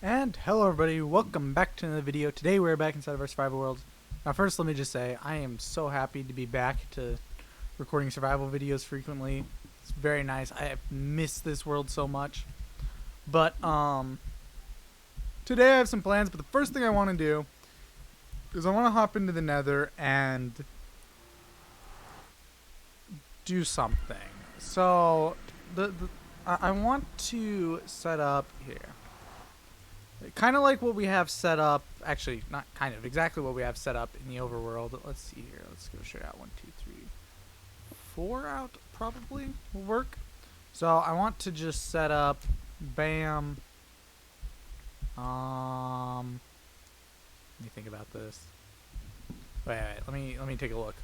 And hello everybody, welcome back to another video. Today we're back inside of our survival world. Now first let me just say, I am so happy to be back to recording survival videos frequently. It's very nice. I have missed this world so much. But today I have some plans, but the first thing I want to do is I want to hop into the nether and do something. So I want to set up here. Kind of like what we have set up, actually, not kind of, exactly what we have set up in the overworld. Let's see here. Let's go straight out. 1, 2, 3, 4 out probably will work. So I want to just set up, bam. Let me think about this. Wait, let me take a look.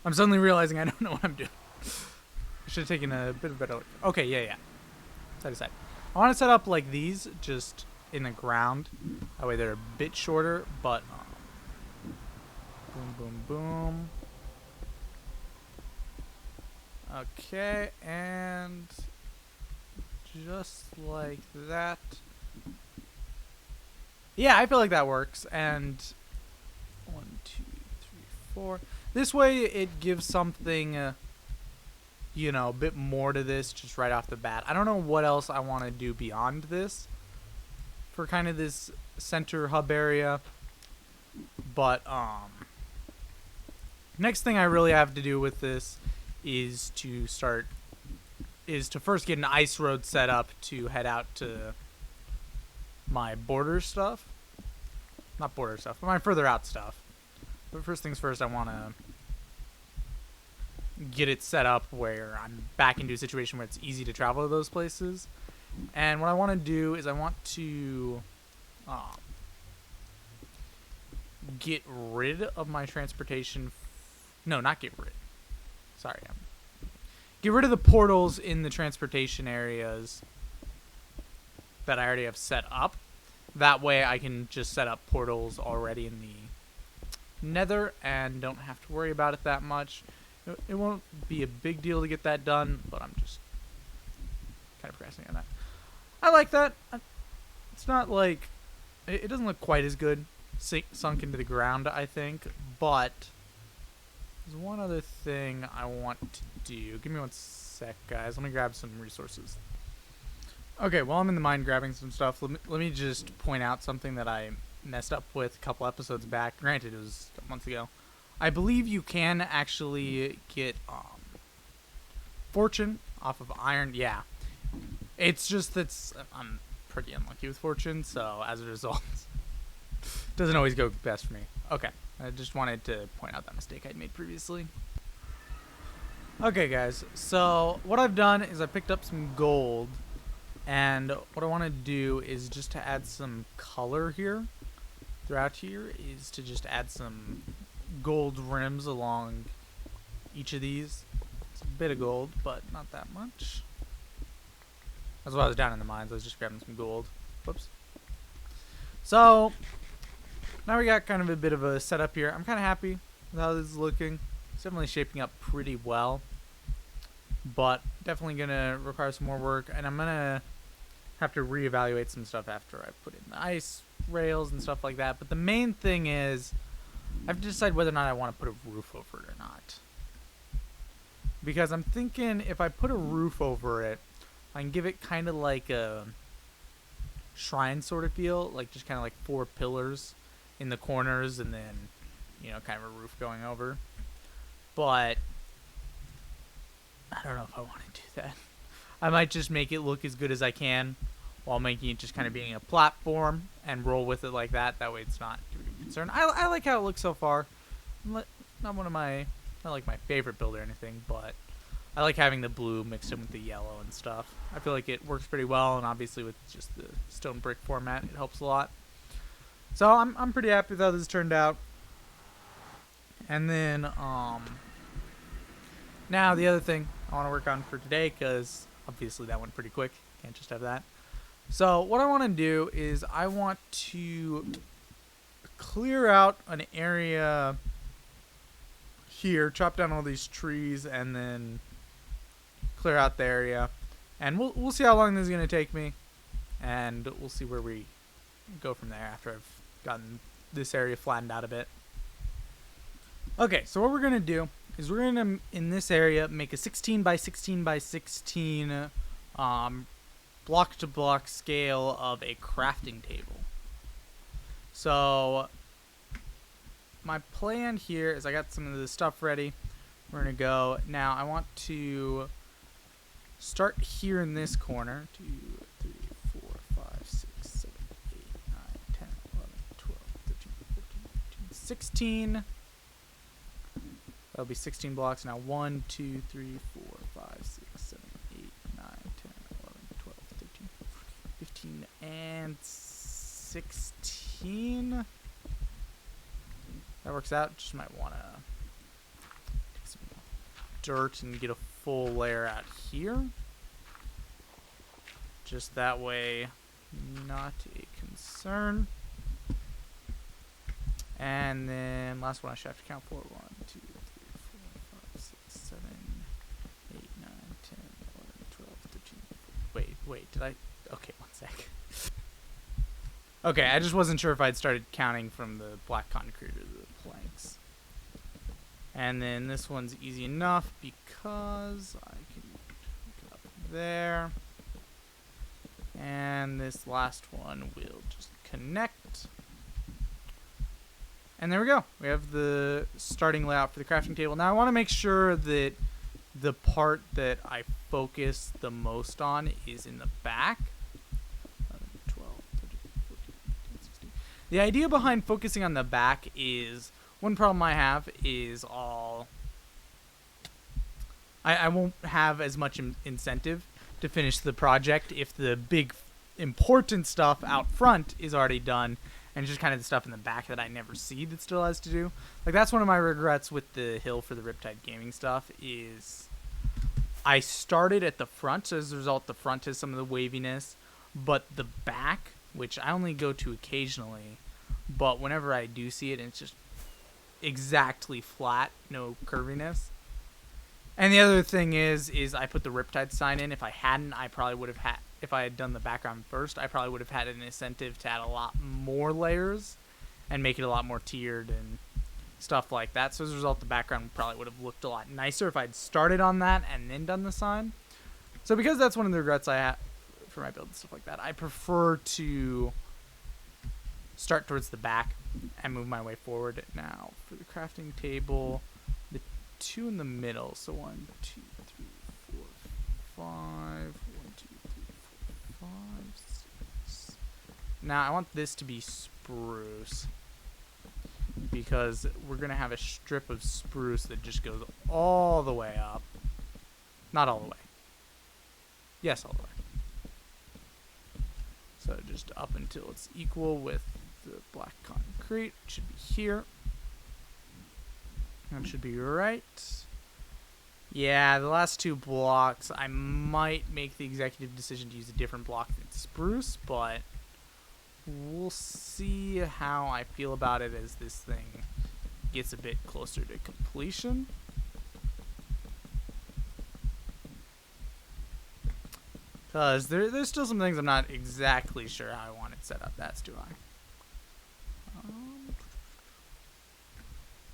I'm suddenly realizing I don't know what I'm doing. I should have taken a bit of a better look. Okay, yeah. Side to side. I want to set up like these, just in the ground. That way they're a bit shorter, but boom, boom, boom. Okay, and just like that. Yeah, I feel like that works. And 1, 2, 3, 4. This way it gives something. You know, a bit more to this just right off the bat. I don't know what else I want to do beyond this for kind of this center hub area. But next thing I really have to do with this is to first get an ice road set up to head out to my border stuff. Not border stuff, but my further out stuff. But first things first, I want to get it set up where I'm back into a situation where it's easy to travel to those places. And what I want to do is I want to get rid of my transportation. No, not get rid. Sorry. Get rid of the portals in the transportation areas that I already have set up. That way I can just set up portals already in the nether and don't have to worry about it that much. It won't be a big deal to get that done, but I'm just kind of procrastinating on that. I like that. It's not like... It doesn't look quite as good sunk into the ground, I think. But there's one other thing I want to do. Give me one sec, guys. Let me grab some resources. Okay, while I'm in the mine grabbing some stuff, let me just point out something that I messed up with a couple episodes back. Granted, it was a couple months ago. I believe you can actually get fortune off of iron. Yeah. It's just that I'm pretty unlucky with fortune, so as a result, it doesn't always go best for me. Okay. I just wanted to point out that mistake I'd made previously. Okay, guys. So what I've done is I picked up some gold, and what I want to do is just to add some color here. Throughout here is to just add some gold rims along each of these. It's a bit of gold, but not that much. That's why I was down in the mines. I was just grabbing some gold. Whoops. So now we got kind of a bit of a setup here. I'm kind of happy with how this is looking. It's definitely shaping up pretty well, but definitely gonna require some more work, and I'm gonna have to reevaluate some stuff after I put in the ice rails and stuff like that. But the main thing is I have to decide whether or not I want to put a roof over it or not. Because I'm thinking if I put a roof over it, I can give it kind of like a shrine sort of feel. Like just kind of like 4 pillars in the corners and then, you know, kind of a roof going over. But I don't know if I want to do that. I might just make it look as good as I can while making it just kind of being a platform and roll with it like that. That way it's not too big of a concern. I like how it looks so far. Not like my favorite build or anything, but I like having the blue mixed in with the yellow and stuff. I feel like it works pretty well, and obviously with just the stone brick format, it helps a lot. So I'm pretty happy with how this turned out. And then now the other thing I want to work on for today, because obviously that went pretty quick. Can't just have that. So what I want to do is I want to clear out an area here, chop down all these trees, and then clear out the area. And we'll see how long this is going to take me. and we'll see where we go from there after I've gotten this area flattened out a bit. Okay, so what we're going to do is we're going to, in this area, make a 16 by 16 by 16 block-to-block scale of a crafting table. So my plan here is I got some of the stuff ready. We're going to go. Now I want to start here in this corner. 2, 3, 4, 5, 6, 7, 8, 9, 10, 11, 12, 13, 14, 15, 16. That'll be 16 blocks. Now 1, 2, 3, 4, 5, 6, 7, 8, 9, 10, 11, 12, 13, 15, and 16. That works out. Just might want to take some dirt and get a full layer out here. Just that way, not a concern. And then last one I should have to count for. 1, 2, 3, 4, 5, 6, 7, 8, 9, 10, 11, 12, 13. Wait, did I? Okay, one sec. Okay, I just wasn't sure if I'd started counting from the black concrete or the planks. And then this one's easy enough because I can hook it up there. And this last one will just connect. And there we go. We have the starting layout for the crafting table. Now I want to make sure that the part that I focus the most on is in the back. 11, 12, 13, 14, 15, 16. The idea behind focusing on the back is, one problem I have is I won't have as much incentive to finish the project if the big important stuff out front is already done, and just kind of the stuff in the back that I never see that still has to do. Like, that's one of my regrets with the hill for the Riptide Gaming stuff, is I started at the front, so as a result the front has some of the waviness, but the back, which I only go to occasionally, but whenever I do see it, it's just exactly flat, no curviness. And the other thing is I put the Riptide sign in. If I hadn't, I probably would have had, if I had done the background first, I probably would have had an incentive to add a lot more layers and make it a lot more tiered and stuff like that. So as a result, the background probably would have looked a lot nicer if I'd started on that and then done the sign. So because that's one of the regrets I have for my build and stuff like that, I prefer to start towards the back and move my way forward. Now for the crafting table, the 2 in the middle. So 1, 2, 3, 4, 5. 1, 2, 3, 4, 5, 6. Now I want this to be spruce, because we're gonna have a strip of spruce that just goes all the way up. Not all the way. Yes, all the way. So just up until it's equal with the black concrete. It should be here. That should be right. Yeah, the last 2 blocks, I might make the executive decision to use a different block than spruce, but we'll see how I feel about it as this thing gets a bit closer to completion. Because there's still some things I'm not exactly sure how I want it set up. That's too high.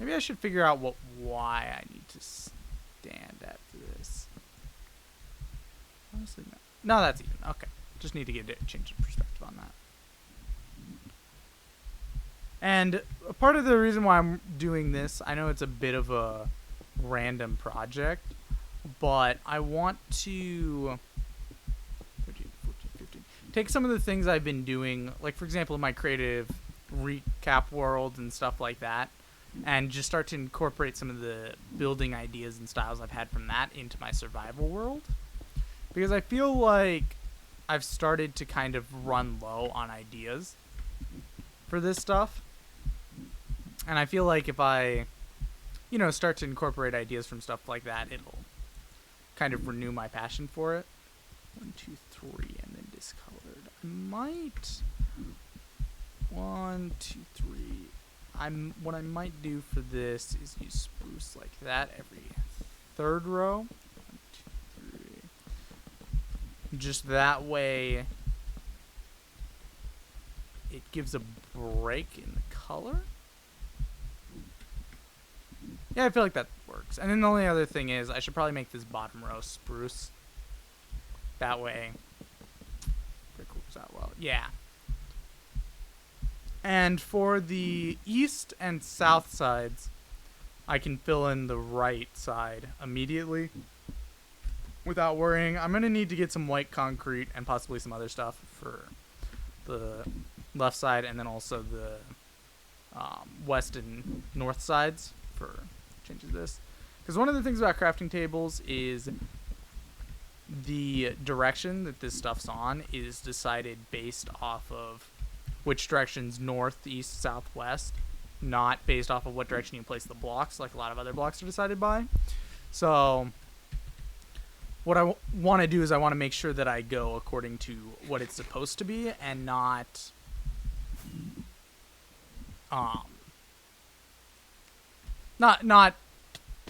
Maybe I should figure out why I need to stand at for this. Honestly, no. No, that's even. Okay. Just need to get a change of perspective on that. And a part of the reason why I'm doing this, I know it's a bit of a random project, but I want to 13, 14, 15, take some of the things I've been doing, like for example in my creative recap world and stuff like that, and just start to incorporate some of the building ideas and styles I've had from that into my survival world. Because I feel like I've started to kind of run low on ideas for this stuff. And I feel like if I, start to incorporate ideas from stuff like that, it'll kind of renew my passion for it. 1, 2, 3, and then discolored. I might 1, 2, 3. What I might do for this is use spruce like that every 3rd row. 1, 2, 3. Just that way, it gives a break in the color. Yeah, I feel like that works. And then the only other thing is I should probably make this bottom row spruce. That way it works out well. Yeah. And for the east and south sides, I can fill in the right side immediately without worrying. I'm going to need to get some white concrete and possibly some other stuff for the left side, and then also the west and north sides for changes this. Because one of the things about crafting tables is the direction that this stuff's on is decided based off of which direction's north, east, south, west, not based off of what direction you place the blocks, like a lot of other blocks are decided by. So what I want to do is I want to make sure that I go according to what it's supposed to be and not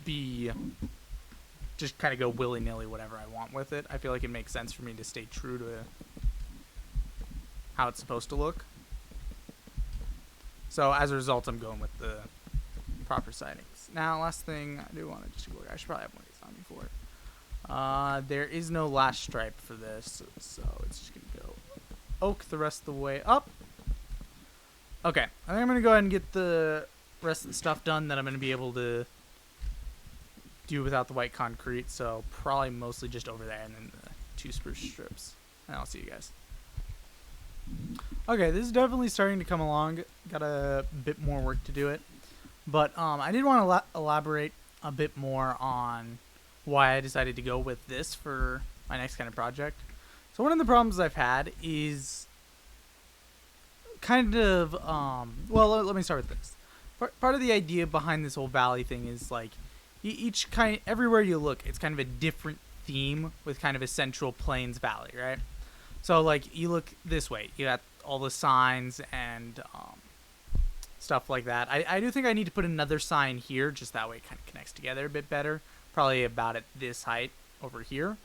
be just kind of go willy-nilly whatever I want with it. I feel like it makes sense for me to stay true to how it's supposed to look. So as a result, I'm going with the proper sightings. Now, last thing I do want to just look. I should probably have one of these on me for it. There is no last stripe for this, so it's just going to go oak the rest of the way up. Okay, I think I'm going to go ahead and get the rest of the stuff done that I'm going to be able to do without the white concrete, so probably mostly just over there and then the 2 spruce strips. And I'll see you guys. Okay, this is definitely starting to come along. Got a bit more work to do it. But I did want to elaborate a bit more on why I decided to go with this for my next kind of project. So one of the problems I've had is kind of, well, let me start with this. Part of the idea behind this whole valley thing is like, everywhere you look, it's kind of a different theme with kind of a central plains valley, right? So like you look this way, you got all the signs and stuff like that. I do think I need to put another sign here, just that way it kind of connects together a bit better. Probably about at this height over here.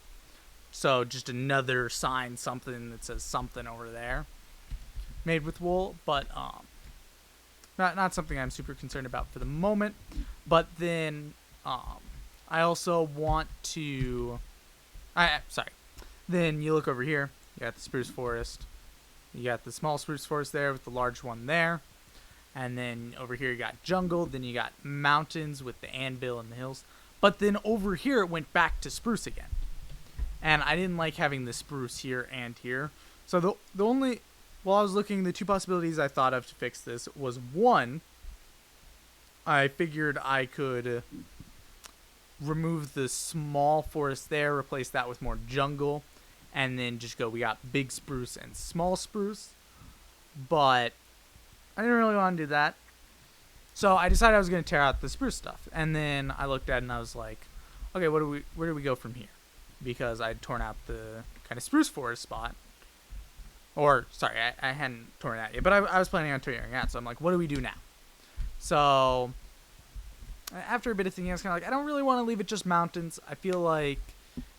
So just another sign, something that says something over there, made with wool, but not something I'm super concerned about for the moment. But then I also want to, then you look over here, you got the spruce forest, you got the small spruce forest there with the large one there, and then over here you got jungle, then you got mountains with the anvil and the hills, but then over here it went back to spruce again, and I didn't like having the spruce here and here. So the only, while I was looking, the 2 possibilities I thought of to fix this was, one, I figured I could remove the small forest there, replace that with more jungle, and then just go, we got big spruce and small spruce. But I didn't really want to do that. So I decided I was going to tear out the spruce stuff. And then I looked at it and I was like, okay, where do we go from here? Because I'd torn out the kind of spruce forest spot. Or, sorry, I hadn't torn it out yet, but I was planning on tearing it out. So I'm like, what do we do now? So after a bit of thinking, I was kind of like, I don't really want to leave it just mountains. I feel like,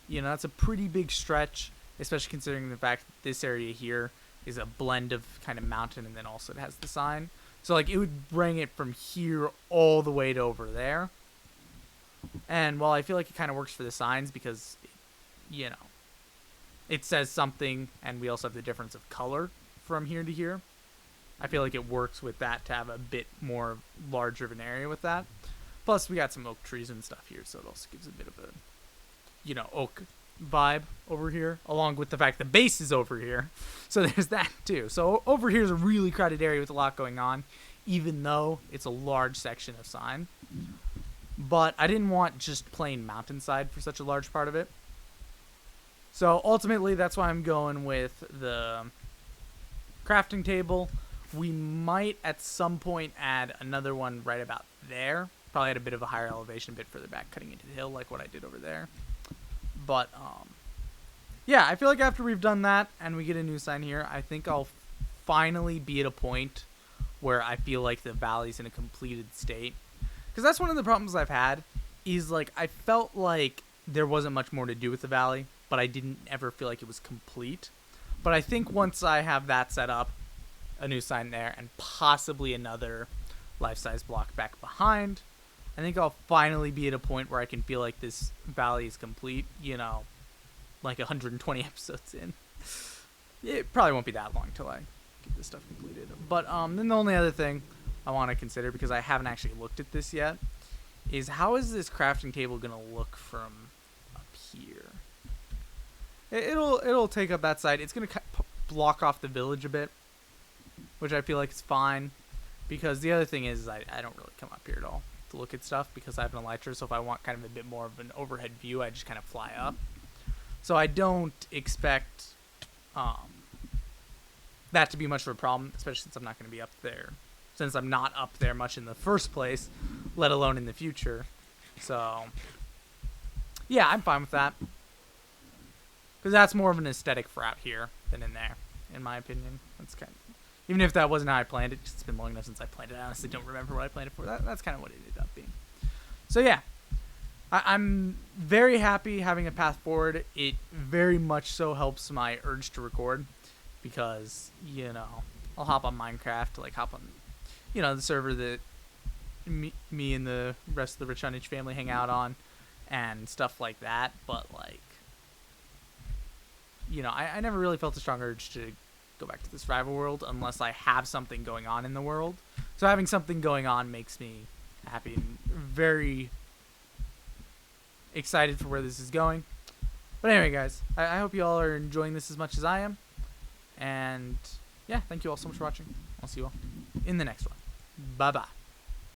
that's a pretty big stretch, especially considering the fact that this area here is a blend of kind of mountain and then also it has the sign. So, like, it would bring it from here all the way to over there. And while I feel like it kind of works for the signs because, it says something and we also have the difference of color from here to here, I feel like it works with that to have a bit more larger of an area with that. Plus, we got some oak trees and stuff here, so it also gives a bit of a, oak vibe over here, along with the fact the base is over here. So there's that too. So over here is a really crowded area with a lot going on, even though it's a large section of sign. But I didn't want just plain mountainside for such a large part of it. So ultimately, that's why I'm going with the crafting table. We might at some point add another one right about there. Probably at a bit of a higher elevation, a bit further back, cutting into the hill like what I did over there. But, yeah, I feel like after we've done that and we get a new sign here, I think I'll finally be at a point where I feel like the valley's in a completed state. Because that's one of the problems I've had, is, like, I felt like there wasn't much more to do with the valley, but I didn't ever feel like it was complete. But I think once I have that set up, a new sign there, and possibly another life-size block back behind. I think I'll finally be at a point where I can feel like this valley is complete, like 120 episodes in. It probably won't be that long till I get this stuff completed. But then the only other thing I want to consider, because I haven't actually looked at this yet, is how is this crafting table going to look from up here? It'll take up that side. It's going to block off the village a bit, which I feel like is fine, because the other thing is I don't really come up here at all to look at stuff because I have an elytra. So if I want kind of a bit more of an overhead view, I just kind of fly up. So I don't expect that to be much of a problem, especially since I'm not going to be up there, since I'm not up there much in the first place, let alone in the future. So yeah, I'm fine with that, because that's more of an aesthetic for out here than in there, in my opinion. That's kind of, even if that wasn't how I planned it, it's been long enough since I planned it. I honestly don't remember what I planned it for. That's kind of what it ended up being. So yeah, I'm very happy having a path forward. It very much so helps my urge to record, because, I'll hop on Minecraft, like hop on, the server that me and the rest of the Rich Huntage family hang out on and stuff like that. But, like, I never really felt a strong urge to go back to the survival world unless I have something going on in the world. So having something going on makes me happy and very excited for where this is going. But anyway, guys, I hope you all are enjoying this as much as I am. And yeah, thank you all so much for watching. I'll see you all in the next one. Bye-bye.